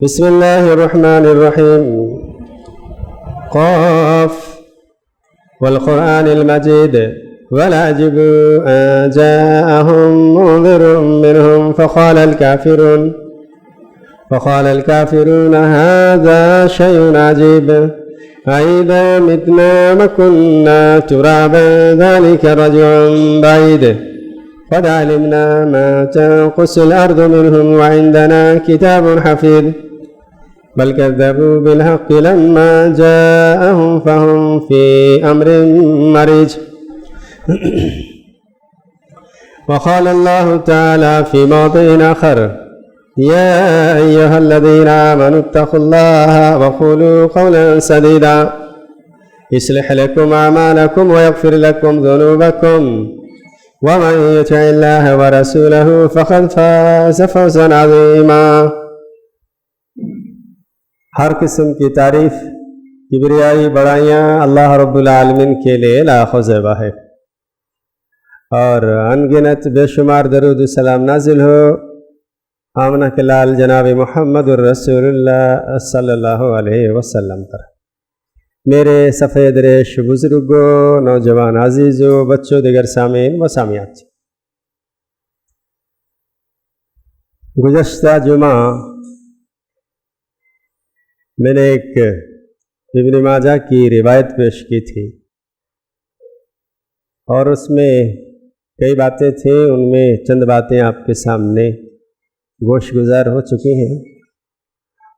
بسم الله الرحمن الرحيم. قاف والقرآن المجيد ولا عجبوا أن جاءهم منذر منهم فقال الكافرون هذا شيء عجيب أإذا متنا وكنا ترابا ذلك رجع بعيد قد علمنا ما تنقص الأرض منهم وعندنا كتاب حفيظ بل كذبوا بالحق لما جاءهم فهم في أمر مريج. وقال الله تعالى في موضع آخر يا أيها الذين آمنوا اتقوا الله وقولوا قولا سديدا يصلح لكم أعمالكم ويغفر لكم ذنوبكم ومن يطع الله ورسوله فقد فاز فوزا عظيما. ہر قسم کی تعریف کبریائی بڑائیاں اللہ رب العالمین کے لیے لاکھ و زیبا ہے، اور انگنت بے شمار درود و سلام نازل ہو آمنہ کے لال جناب محمد الرسول اللہ صلی اللہ علیہ وسلم پر. میرے سفید ریش بزرگوں، نوجوان عزیزوں، بچوں، دیگر سامعین و سامعات، گزشتہ جمعہ میں نے ایک ابن ماجہ کی روایت پیش کی تھی، اور اس میں کئی باتیں تھیں، ان میں چند باتیں آپ کے سامنے گوش گزار ہو چکی ہیں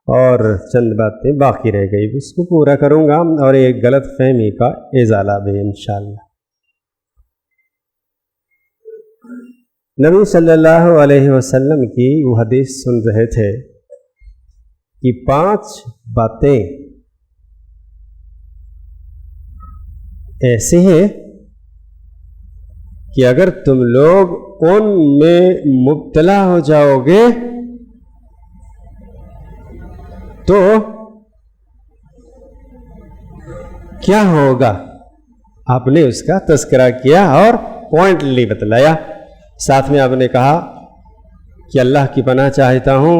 اور چند باتیں باقی رہ گئی. اس کو پورا کروں گا اور ایک غلط فہمی کا ازالہ بھی انشاءاللہ. نبی صلی اللہ علیہ وسلم کی وہ حدیث سن رہے تھے کہ 5 باتیں ایسی ہیں کہ اگر تم لوگ ان میں مبتلا ہو جاؤ گے تو کیا ہوگا. آپ نے اس کا تذکرہ کیا اور پوائنٹلی بتلایا. ساتھ میں آپ نے کہا کہ اللہ کی پناہ چاہتا ہوں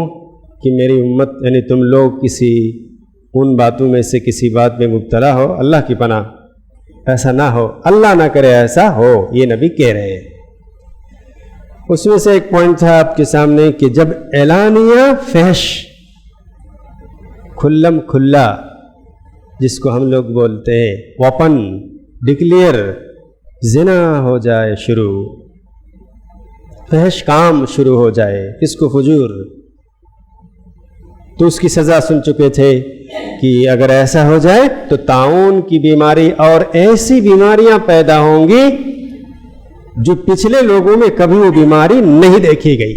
کہ میری امت یعنی تم لوگ کسی ان باتوں میں سے کسی بات میں مبتلا ہو. اللہ کی پناہ ایسا نہ ہو، اللہ نہ کرے ایسا ہو، یہ نبی کہہ رہے ہیں. اس میں سے ایک پوائنٹ تھا آپ کے سامنے کہ جب اعلانیہ فحش کھلم کھلا، جس کو ہم لوگ بولتے ہیں اوپن ڈکلیئر زنا ہو جائے، شروع فحش کام شروع ہو جائے، اس کو فجور، تو اس کی سزا سن چکے تھے کہ اگر ایسا ہو جائے تو طاعون کی بیماری اور ایسی بیماریاں پیدا ہوں گی جو پچھلے لوگوں میں کبھی وہ بیماری نہیں دیکھی گئی،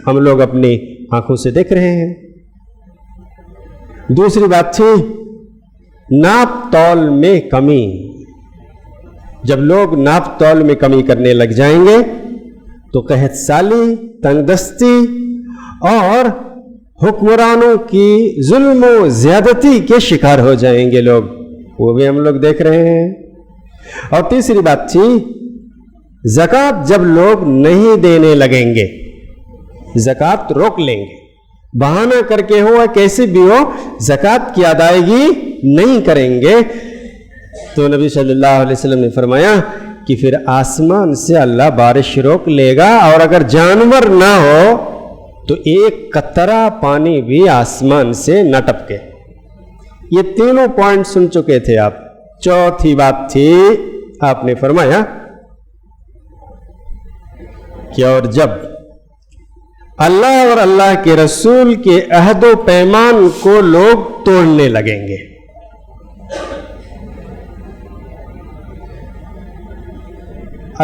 ہم لوگ اپنی آنکھوں سے دیکھ رہے ہیں. دوسری بات تھی ناپ تول میں کمی. جب لوگ ناپ تول میں کمی کرنے لگ جائیں گے تو قحط سالی، تنگ دستی اور حکمرانوں کی ظلم و زیادتی کے شکار ہو جائیں گے لوگ، وہ بھی ہم لوگ دیکھ رہے ہیں. اور تیسری بات تھی زکوٰۃ جب لوگ نہیں دینے لگیں گے، زکوٰۃ روک لیں گے، بہانہ کر کے ہو یا کیسے بھی ہو زکوٰۃ کی ادائیگی نہیں کریں گے، تو نبی صلی اللہ علیہ وسلم نے فرمایا کہ پھر آسمان سے اللہ بارش روک لے گا، اور اگر جانور نہ ہو تو ایک قطرہ پانی بھی آسمان سے نہ ٹپکے. یہ تینوں پوائنٹ سن چکے تھے آپ. چوتھی بات تھی آپ نے فرمایا کہ اور جب اللہ اور اللہ کے رسول کے عہد و پیمان کو لوگ توڑنے لگیں گے،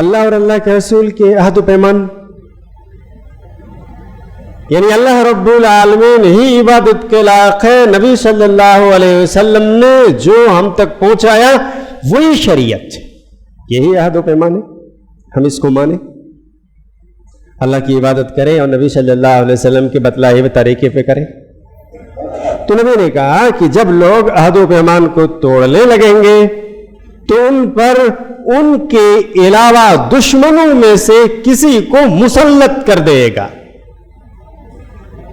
اللہ اور اللہ کے رسول کے عہد و پیمان یعنی اللہ رب العالمین ہی عبادت کے لائق ہے. نبی صلی اللہ علیہ وسلم نے جو ہم تک پہنچایا وہی شریعت، یہی عہد و پیمان ہے، ہم اس کو مانیں، اللہ کی عبادت کریں اور نبی صلی اللہ علیہ وسلم کے بتلائے ہوئے طریقے پہ کریں. تو نبی نے کہا کہ جب لوگ عہد و پیمان کو توڑنے لگیں گے تو ان پر ان کے علاوہ دشمنوں میں سے کسی کو مسلط کر دے گا،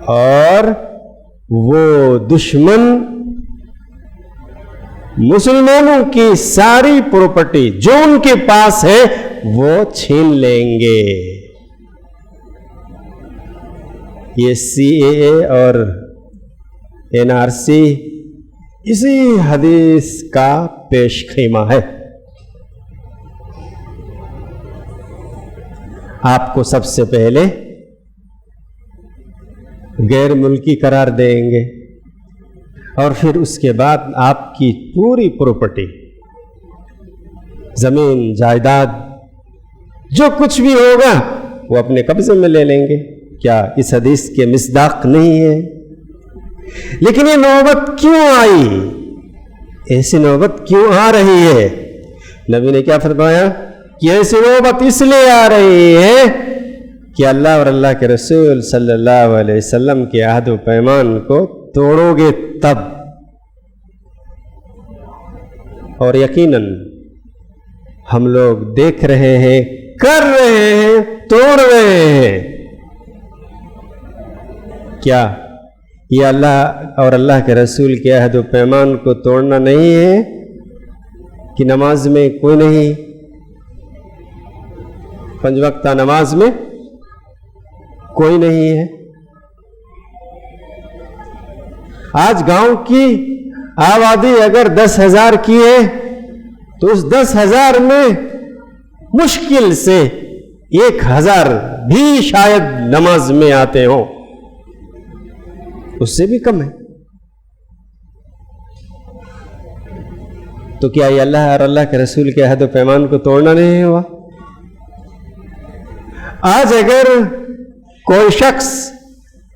اور وہ دشمن مسلمانوں کی ساری پراپرٹی جو ان کے پاس ہے وہ چھین لیں گے۔ یہ CAA اور NRC اسی حدیث کا پیش خیمہ ہے۔ آپ کو سب سے پہلے غیر ملکی قرار دیں گے اور پھر اس کے بعد آپ کی پوری پراپرٹی، زمین جائیداد، جو کچھ بھی ہوگا وہ اپنے قبضے میں لے لیں گے۔ کیا اس حدیث کے مصداق نہیں ہے؟ لیکن یہ نوبت کیوں آئی؟ ایسی نوبت کیوں آ رہی ہے؟ نبی نے کیا فرمایا کہ ایسی نوبت اس لیے آ رہی ہے کہ اللہ اور اللہ کے رسول صلی اللہ علیہ وسلم کے عہد و پیمان کو توڑو گے تب۔ اور یقیناً ہم لوگ دیکھ رہے ہیں، کر رہے ہیں، توڑ رہے ہیں۔ کیا یہ اللہ اور اللہ کے رسول کے عہد و پیمان کو توڑنا نہیں ہے کہ نماز میں کوئی نہیں، 5 وقتہ نماز میں کوئی نہیں ہے؟ آج گاؤں کی آبادی اگر 10,000 کی ہے تو اس 10,000 میں مشکل سے 1,000 بھی شاید نماز میں آتے ہوں، اس سے بھی کم ہے۔ تو کیا یہ اللہ اور اللہ کے رسول کے عہد و پیمان کو توڑنا نہیں ہوا؟ آج اگر کوئی شخص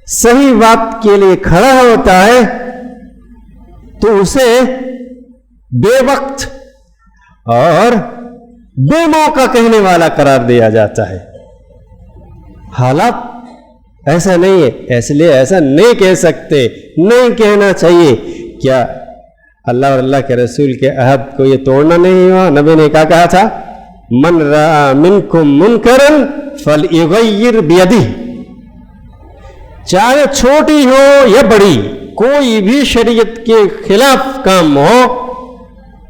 صحیح بات کے لیے کھڑا ہوتا ہے تو اسے بے وقت اور بے موقع کہنے والا قرار دیا جاتا ہے۔ حالات ایسا نہیں ہے، اس لیے ایسا نہیں کہہ سکتے، نہیں کہنا چاہیے۔ کیا اللہ اور اللہ کے رسول کے عہد کو یہ توڑنا نہیں ہوا؟ نبی نے کیا کہا تھا؟ من رأى منکم منکرا فلیغیر بیدہ، چاہے چھوٹی ہو یا بڑی، کوئی بھی شریعت کے خلاف کام ہو،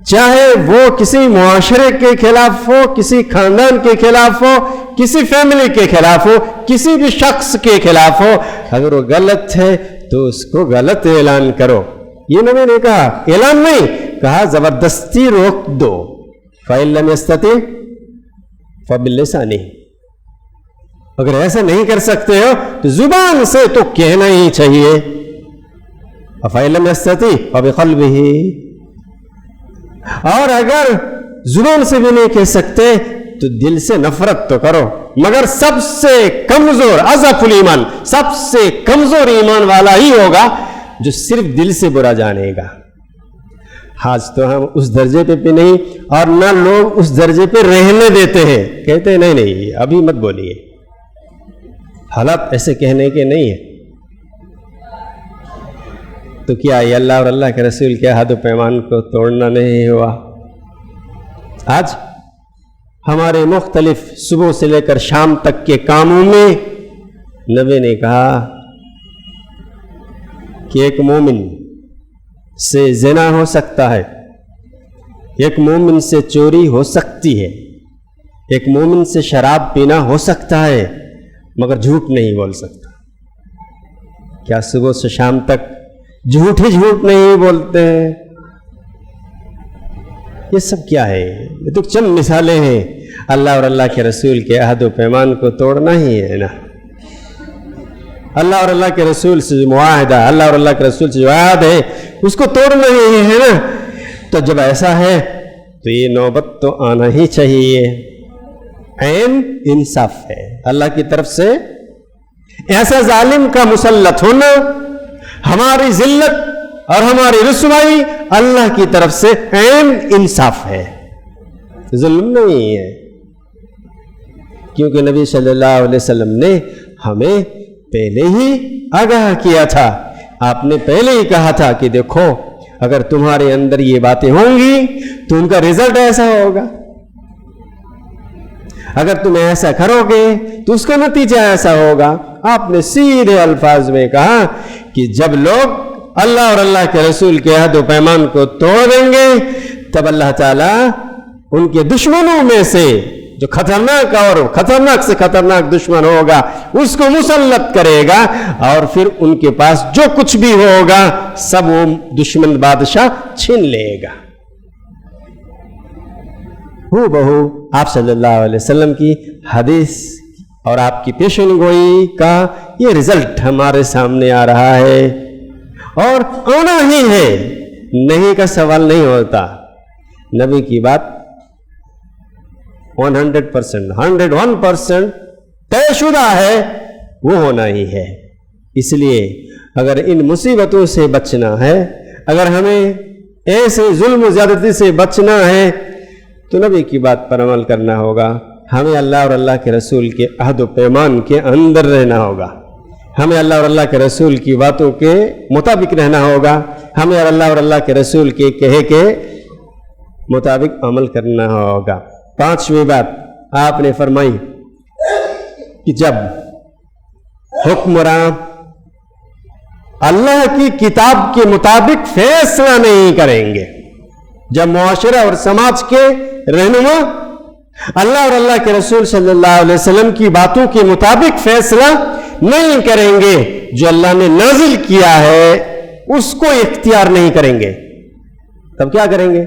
چاہے وہ کسی معاشرے کے خلاف ہو، کسی خاندان کے خلاف ہو، کسی فیملی کے خلاف ہو، کسی بھی شخص کے خلاف ہو، اگر وہ غلط ہے تو اس کو غلط اعلان کرو۔ یہ نبی نے کہا، اعلان نہیں کہا، زبردستی روک دو۔ فَإِن لَمْ يَسْتَطِعْ فَبِاللِّسَانِهِ، اگر ایسا نہیں کر سکتے ہو تو زبان سے تو کہنا ہی چاہیے۔ فَإِن لَمْ يَسْتَطِعْ فَبِقَلْبِهِ، اور اگر زبان سے بھی نہیں کہہ سکتے تو دل سے نفرت تو کرو۔ مگر سب سے کمزور، اضعف الایمان، سب سے کمزور ایمان والا ہی ہوگا جو صرف دل سے برا جانے گا۔ آج تو ہم اس درجے پہ بھی نہیں، اور نہ لوگ اس درجے پہ رہنے دیتے ہیں، کہتے ہیں نہیں نہیں ابھی مت بولیے، حالات ایسے کہنے کے نہیں ہیں۔ تو کیا یہ اللہ اور اللہ کے رسول کے عہد و پیمان کو توڑنا نہیں ہوا؟ آج ہمارے مختلف صبح سے لے کر شام تک کے کاموں میں نبی نے کہا کہ ایک مومن سے زنا ہو سکتا ہے، ایک مومن سے چوری ہو سکتی ہے، ایک مومن سے شراب پینا ہو سکتا ہے، مگر جھوٹ نہیں بول سکتا۔ کیا صبح سے شام تک جھوٹ ہی جھوٹ نہیں بولتے ہیں؟ یہ سب کیا ہے؟ یہ تو چند مثالیں ہیں۔ اللہ اور اللہ کے رسول کے عہد و پیمان کو توڑنا ہی ہے نا۔ اللہ اور اللہ کے رسول سے جو معاہدہ، اللہ اور اللہ کے رسول سے جو عہد ہے، اس کو توڑنا ہی ہے نا۔ تو جب ایسا ہے تو یہ نوبت تو آنا ہی چاہیے۔ عین انصاف ہے اللہ کی طرف سے۔ ایسا ظالم کا مسلط ہونا، ہماری ذلت اور ہماری رسوائی اللہ کی طرف سے عین انصاف ہے، ظلم نہیں ہے۔ کیونکہ نبی صلی اللہ علیہ وسلم نے ہمیں پہلے ہی آگاہ کیا تھا، آپ نے پہلے ہی کہا تھا کہ دیکھو اگر تمہارے اندر یہ باتیں ہوں گی تو ان کا رزلٹ ایسا ہوگا۔ اگر تم ایسا کرو گے تو اس کا نتیجہ ایسا ہوگا. آپ نے سیدھے الفاظ میں کہا کہ جب لوگ اللہ اور اللہ کے رسول کے عہد و پیمان کو توڑ دیں گے تب اللہ تعالیٰ ان کے دشمنوں میں سے جو خطرناک اور خطرناک سے خطرناک دشمن ہوگا اس کو مسلط کرے گا، اور پھر ان کے پاس جو کچھ بھی ہوگا سب وہ دشمن بادشاہ چھین لے گا. ہو بہو آپ صلی اللہ علیہ وسلم کی حدیث اور آپ کی پیشن گوئی کا یہ رزلٹ ہمارے سامنے آ رہا ہے، اور آنا ہی ہے، نہیں کا سوال نہیں ہوتا. نبی کی بات 100%، 101% طے شدہ ہے، وہ ہونا ہی ہے. اس لیے اگر ان مصیبتوں سے بچنا ہے، اگر ہمیں ایسے ظلم و زیادتی سے بچنا ہے تو نبی کی بات پر عمل کرنا ہوگا. ہمیں اللہ اور اللہ کے رسول کے عہد و پیمان کے اندر رہنا ہوگا، ہمیں اللہ اور اللہ کے رسول کی باتوں کے مطابق رہنا ہوگا، ہمیں اللہ اور اللہ کے رسول کے کہے کے مطابق عمل کرنا ہوگا. پانچویں بات آپ نے فرمائی کہ جب حکمراں اللہ کی کتاب کے مطابق فیصلہ نہیں کریں گے، جب معاشرہ اور سماج کے رہنما اللہ اور اللہ کے رسول صلی اللہ علیہ وسلم کی باتوں کے مطابق فیصلہ نہیں کریں گے، جو اللہ نے نازل کیا ہے اس کو اختیار نہیں کریں گے، تب کیا کریں گے؟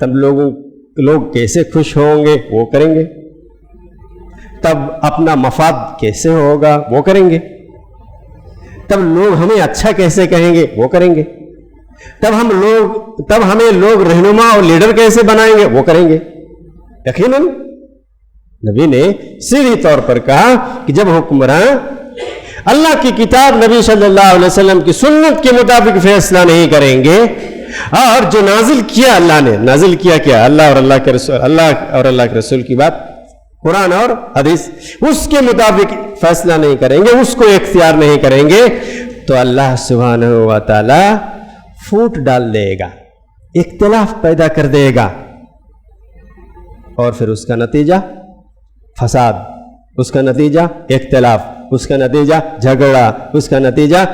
تب لوگ کیسے خوش ہوں گے وہ کریں گے، تب اپنا مفاد کیسے ہوگا وہ کریں گے، تب لوگ ہمیں اچھا کیسے کہیں گے وہ کریں گے، تب ہمیں لوگ رہنما اور لیڈر کیسے بنائیں گے وہ کریں گے. یقیناً نبی نے سیدھی طور پر کہا کہ جب حکمراں اللہ کی کتاب نبی صلی اللہ علیہ وسلم کی سنت کے مطابق فیصلہ نہیں کریں گے، اور جو نازل کیا اللہ نے، نازل کیا کیا اللہ اور اللہ کے رسول کی بات قرآن اور حدیث، اس کے مطابق فیصلہ نہیں کریں گے، اس کو اختیار نہیں کریں گے، تو اللہ سبحانہ و تعالی پھوٹ ڈال دے گا، اختلاف پیدا کر دے گا، اور پھر اس کا نتیجہ فساد، اس کا نتیجہ اختلاف، اس کا نتیجہ جھگڑا، اس کا نتیجہ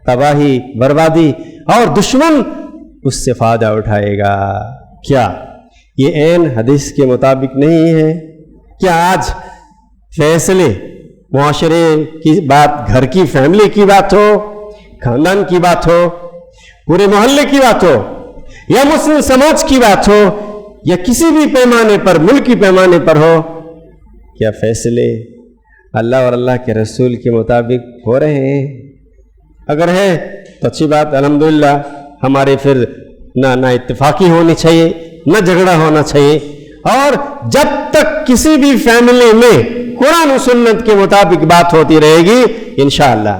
تباہی بربادی، اور دشمن اس سے فائدہ اٹھائے گا. کیا یہ عین حدیث کے مطابق نہیں ہے؟ کیا آج فیصلے معاشرے کی بات، گھر کی فیملی کی بات ہو، خاندان کی بات ہو، پورے محلے کی بات ہو، یا مسلم سماج کی بات ہو، یا کسی بھی پیمانے پر، ملکی پیمانے پر ہو، کیا فیصلے اللہ اور اللہ کے رسول کے مطابق ہو رہے ہیں؟ اگر ہے تو اچھی بات، الحمدللہ. ہمارے پھر نہ اتفاقی ہونی چاہیے، نہ جھگڑا ہونا چاہیے، اور جب تک کسی بھی فیملی میں قرآن و سنت کے مطابق بات ہوتی رہے گی انشاءاللہ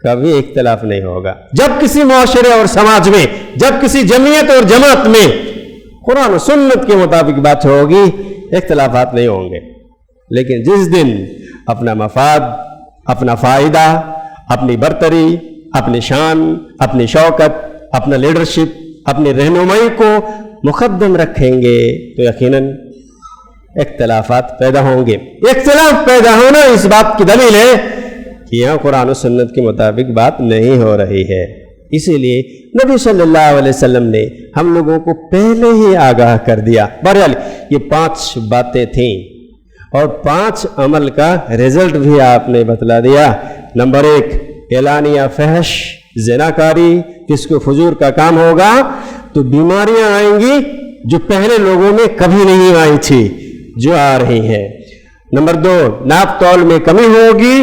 کبھی اختلاف نہیں ہوگا. جب کسی معاشرے اور سماج میں، جب کسی جمعیت اور جماعت میں قرآن و سنت کے مطابق بات ہوگی اختلافات نہیں ہوں گے. لیکن جس دن اپنا مفاد، اپنا فائدہ، اپنی برتری، اپنی شان، اپنی شوکت، اپنا لیڈرشپ، اپنی رہنمائی کو مقدم رکھیں گے تو یقیناً اختلافات پیدا ہوں گے. اختلاف پیدا ہونا اس بات کی دلیل ہے کہ یہاں قرآن و سنت کے مطابق بات نہیں ہو رہی ہے. اسی لیے نبی صلی اللہ علیہ وسلم نے ہم لوگوں کو پہلے ہی آگاہ کر دیا. بہرحال یہ 5 باتیں تھیں اور 5 عمل کا رزلٹ بھی آپ نے بتلا دیا. نمبر 1 اعلانیہ فحش، زناکاری، کس کو فجور کا کام ہوگا تو بیماریاں آئیں گی جو پہلے لوگوں میں کبھی نہیں آئی تھی، جو آ رہی ہیں. نمبر 2 ناپ تول میں کمی ہوگی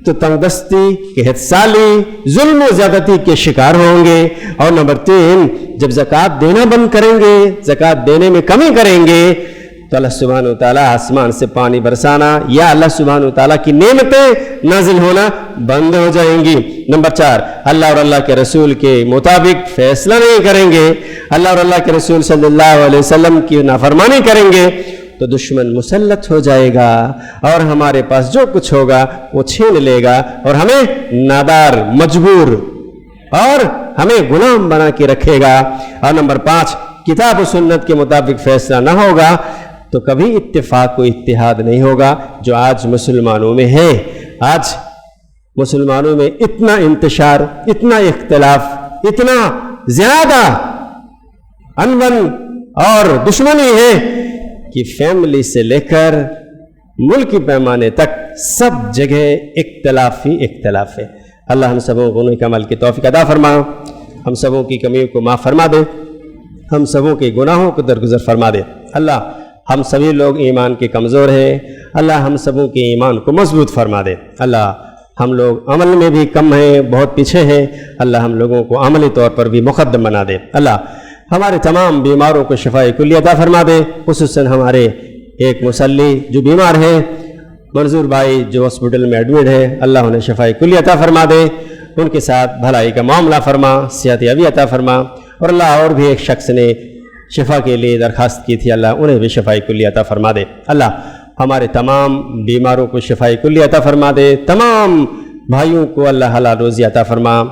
تو تنگ دستی، قحط سالی، ظلم و زیادتی کے شکار ہوں گے. اور نمبر 3 جب زکوٰۃ دینا بند کریں گے، زکوٰۃ دینے میں کمی کریں گے تو اللہ سبحانہ وتعالیٰ آسمان سے پانی برسانا یا اللہ سبحانہ وتعالیٰ کی نعمتیں نازل ہونا بند ہو جائیں گی. نمبر 4 اللہ اور اللہ کے رسول کے مطابق فیصلہ نہیں کریں گے، اللہ اور اللہ کے رسول صلی اللہ علیہ وسلم کی نافرمانی کریں گے تو دشمن مسلط ہو جائے گا اور ہمارے پاس جو کچھ ہوگا وہ چھین لے گا اور ہمیں نادار، مجبور اور ہمیں غلام بنا کے رکھے گا. اور نمبر 5 کتاب و سنت کے مطابق فیصلہ نہ ہوگا تو کبھی اتفاق و اتحاد نہیں ہوگا جو آج مسلمانوں میں ہے۔ آج مسلمانوں میں اتنا انتشار، اتنا اختلاف، اتنا زیادہ انبن اور دشمنی ہے کہ فیملی سے لے کر ملکی پیمانے تک سب جگہ اختلاف ہی اختلاف ہے۔ اللہ ہم سبوں کو نیک عمل کی توفیق عطا فرما، ہم سبوں کی کمیوں کو معاف فرما دے، ہم سبوں کے گناہوں کو درگزر فرما دے۔ اللہ ہم سبھی لوگ ایمان کے کمزور ہیں، اللہ ہم سبوں کے ایمان کو مضبوط فرما دے۔ اللہ ہم لوگ عمل میں بھی کم ہیں، بہت پیچھے ہیں، اللہ ہم لوگوں کو عملی طور پر بھی مقدم بنا دے۔ اللہ ہمارے تمام بیماروں کو شفائے کلی عطا فرما دے، خصوصاً ہمارے ایک مصلی جو بیمار ہیں، منظور بھائی جو ہاسپٹل میں ایڈمٹ ہے، اللہ انہیں شفائے کلی عطا فرما دے، ان کے ساتھ بھلائی کا معاملہ فرما، صحت یابی عطا فرما۔ اور اللہ اور بھی ایک شخص نے شفا کے لیے درخواست کی تھی، اللہ انہیں بھی شفائے کلی عطا فرما دے۔ اللہ ہمارے تمام بیماروں کو شفائے کلی عطا فرما دے، تمام بھائیوں کو اللہ حلال روزی عطا فرما۔